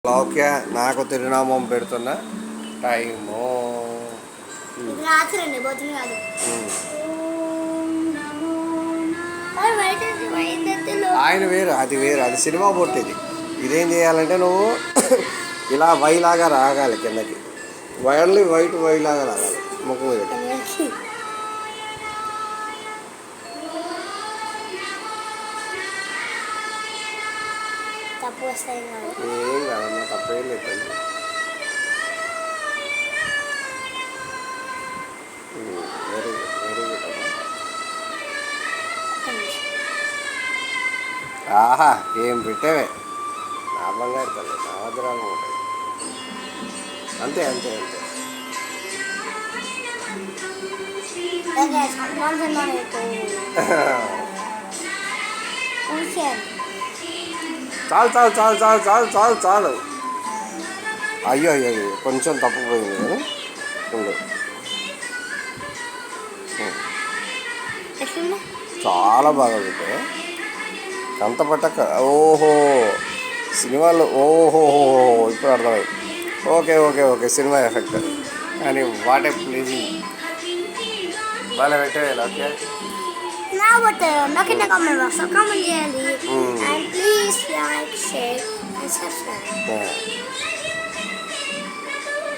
Okay, నాకు తిరునామం పెడుతున్న time ఆయన వేరు, అది వేరు, అది సినిమా బొట్టు. ఇదేం చేయాలంటే నువ్వు ఇలా వైలాగా రాగాలి కిందకి, వైర్లు వైట్ వైలాగా రాగాలి ముఖం మీద. ఏం కాదమ్మా, తప్పేం లేదు. వెరీ గుడ్, వెరీ గుడ్ అమ్మా. ఆహా, ఏం పెట్టేవే, నా బంగారు తల్లి, నా వద్దురాలు ఉంటాయి. అంతే అంతే అంతే. చాలు చాలు చాలు చాలు చాలు చాలు చాలు. అయ్యో అయ్యో అయ్యో, కొంచెం తప్పిపోయింది కదా. ఉండు, చాలా బాగా పెట్టా. అంత పట్టక. ఓహో, సినిమాలో ఓహో, ఇప్పుడు అర్థమైంది. Okay okay okay, cinema effect. కానీ వాట్ ఏ ప్లీజింగ్, బాగా పెట్టేయాలి. ఓకే, నాకు కామెంట్ బాక్స్లో కామెంట్ చేయాలి. And please like, share and subscribe.